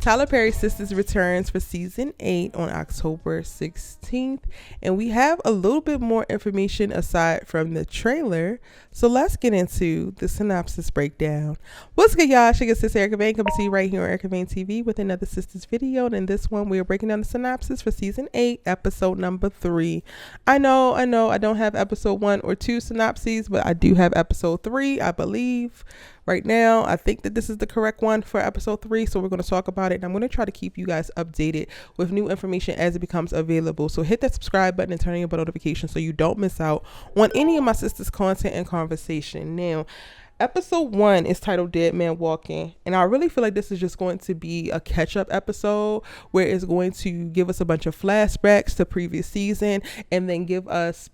Tyler Perry's Sistas returns for season 8 on October 16th, and we have a little bit more information aside from the trailer. So let's get into the synopsis breakdown. What's good, y'all? It's Sis Erica Vane coming to you right here on Erica Vane TV with another Sistas video. And in this one, we are breaking down the synopsis for season 8, episode number 3. I know, I don't have episode 1 or 2 synopses, but I do have episode 3, I believe. Right now, I think that this is the correct one for episode 3, so we're going to talk about it, and I'm going to try to keep you guys updated with new information as it becomes available. So hit that subscribe button and turn on your bell notifications so you don't miss out on any of my sisters' content and conversation. Now, episode 1 is titled Dead Man Walking, and I really feel like this is just going to be a catch-up episode where it's going to give us a bunch of flashbacks to previous season and then give us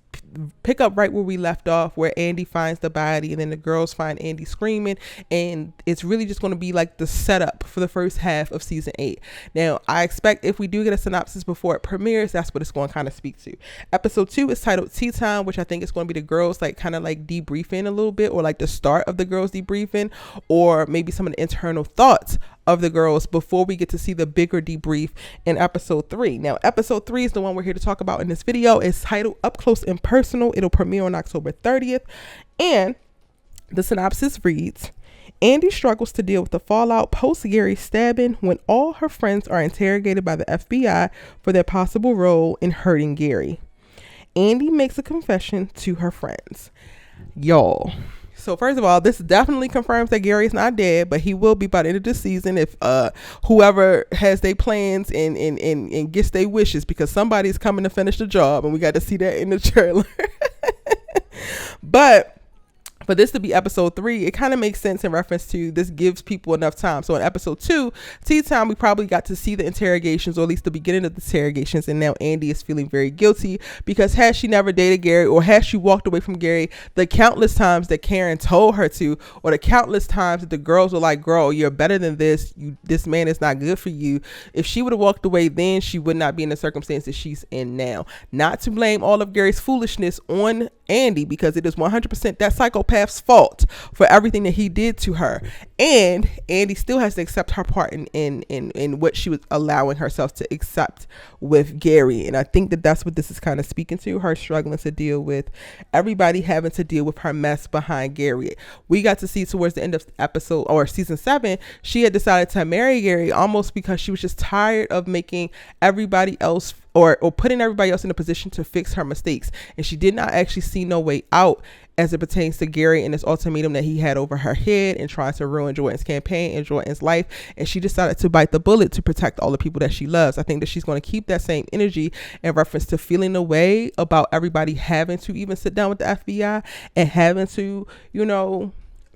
pick up right where we left off, where Andi finds the body and then the girls find Andi screaming, and it's really just going to be like the setup for the first half of season 8. Now, I expect if we do get a synopsis before it premieres, that's what it's going to kind of speak to. Episode 2 is titled Tea Time, which I think is going to be the girls like kind of like debriefing a little bit, or like the start of the girls debriefing, or maybe some of the internal thoughts of the girls before we get to see the bigger debrief in episode 3. Now, episode 3 is the one we're here to talk about in this video. It's titled Up Close and Personal. It'll premiere on October 30th. And the synopsis reads, Andi struggles to deal with the fallout post Gary's stabbing when all her friends are interrogated by the FBI for their possible role in hurting Gary. Andi makes a confession to her friends. Y'all. So first of all, this definitely confirms that Gary is not dead, but he will be by the end of the season if whoever has their plans and gets their wishes, because somebody's coming to finish the job, and we got to see that in the trailer. But for this to be episode 3, it kind of makes sense in reference to this gives people enough time. So in episode 2, Tea Time, we probably got to see the interrogations, or at least the beginning of the interrogations, and now Andi is feeling very guilty because had she never dated Gary, or had she walked away from Gary the countless times that Karen told her to, or the countless times that the girls were like, girl, you're better than this, this man is not good for you. If she would have walked away then, she would not be in the circumstances she's in now. Not to blame all of Gary's foolishness on Andi, because it is 100% that psychopath's fault for everything that he did to her, and Andi still has to accept her part in what she was allowing herself to accept with Gary. And I think that that's what this is kind of speaking to, her struggling to deal with everybody having to deal with her mess behind Gary. We got to see towards the end of episode or season 7, she had decided to marry Gary almost because she was just tired of making everybody else or putting everybody else in a position to fix her mistakes, and she did not actually see no way out as it pertains to Gary and this ultimatum that he had over her head and trying to ruin Jordan's campaign and Jordan's life. And she decided to bite the bullet to protect all the people that she loves. I think that she's going to keep that same energy in reference to feeling the way about everybody having to even sit down with the FBI and having to,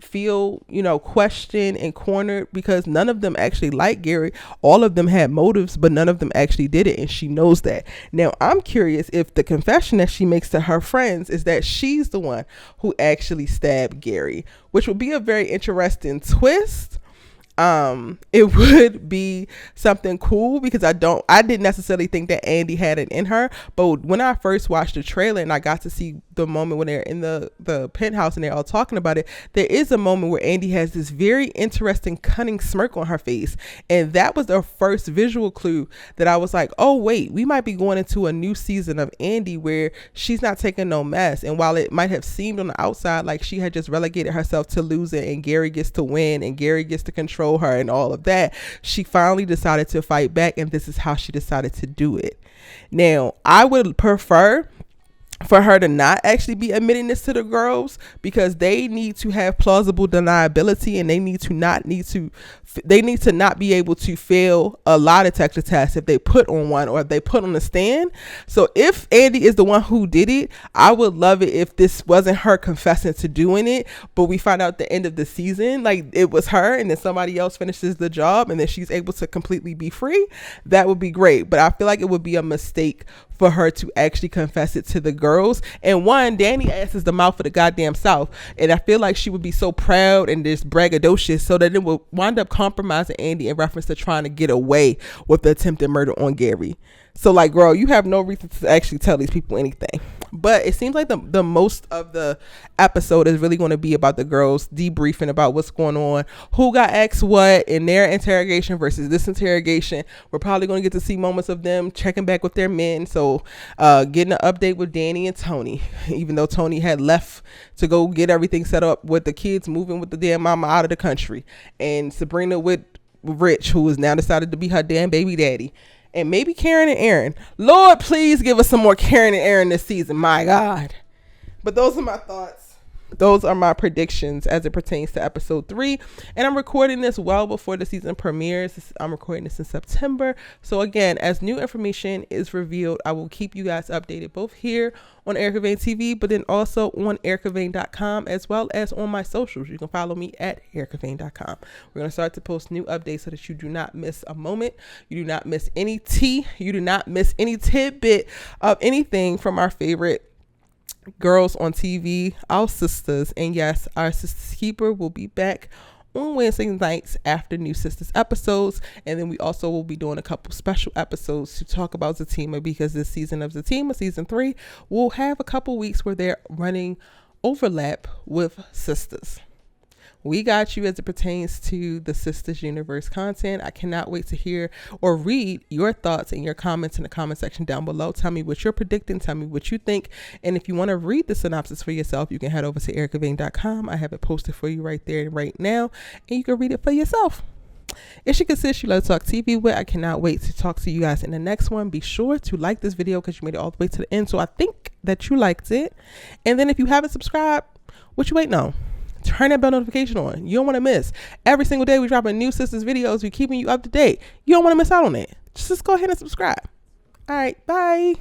feel, questioned and cornered, because none of them actually like Gary. All of them had motives, but none of them actually did it, and she knows that. Now, I'm curious if the confession that she makes to her friends is that she's the one who actually stabbed Gary, which would be a very interesting twist. It would be something cool, because I didn't necessarily think that Andi had it in her, but when I first watched the trailer and I got to see the moment when they're in the penthouse and they're all talking about it, there is a moment where Andi has this very interesting cunning smirk on her face, and that was the first visual clue that I was like, oh wait, we might be going into a new season of Andi where she's not taking no mess. And while it might have seemed on the outside like she had just relegated herself to losing and Gary gets to win and Gary gets to control her and all of that, she finally decided to fight back, and this is how she decided to do it. Now, I would prefer for her to not actually be admitting this to the girls, because they need to have plausible deniability, and they need to not be able to fail a lie detector test if they put on one or if they put on the stand. So if Andi is the one who did it, I would love it if this wasn't her confessing to doing it, but we find out at the end of the season like it was her, and then somebody else finishes the job and then she's able to completely be free. That would be great, but I feel like it would be a mistake for her to actually confess it to the girls. And one, Danni ass is the mouth of the goddamn South, and I feel like she would be so proud and just braggadocious, so that it would wind up compromising Andi in reference to trying to get away with the attempted murder on Gary. So like, girl, you have no reason to actually tell these people anything. But it seems like the most of the episode is really going to be about the girls debriefing about what's going on, who got asked what in their interrogation versus this interrogation. We're probably going to get to see moments of them checking back with their men. So getting an update with Danni and Tony, even though Tony had left to go get everything set up with the kids moving with the damn mama out of the country, and Sabrina with Rich, who has now decided to be her damn baby daddy. And maybe Karen and Aaron. Lord, please give us some more Karen and Aaron this season. My God. But those are my thoughts. Those are my predictions as it pertains to episode 3. And I'm recording this well before the season premieres. I'm recording this in September. So again, as new information is revealed, I will keep you guys updated both here on Erica Vane TV, but then also on ericavane.com, as well as on my socials. You can follow me at ericavane.com. We're going to start to post new updates so that you do not miss a moment. You do not miss any tea. You do not miss any tidbit of anything from our favorite girls on TV, our sisters. And yes, our Sistas Keeper will be back on Wednesday nights after new Sistas episodes. And then we also will be doing a couple special episodes to talk about Zatima, because this season of Zatima, season 3, will have a couple weeks where they're running overlap with Sistas. We got you as it pertains to the Sistas universe content. I cannot wait to hear or read your thoughts and your comments in the comment section down below. Tell me what you're predicting. Tell me what you think. And if you want to read the synopsis for yourself, you can head over to ericavane.com. I have it posted for you right there right now, and you can read it for yourself. It's your consist, you love to talk TV with. I cannot wait to talk to you guys in the next one. Be sure to like this video because you made it all the way to the end. So I think that you liked it. And then if you haven't subscribed, what you waiting on? Turn that bell notification on. You don't want to miss. Every single day we drop a new Sistas videos. We're keeping you up to date. You don't want to miss out on it. Just go ahead and subscribe. All right. Bye.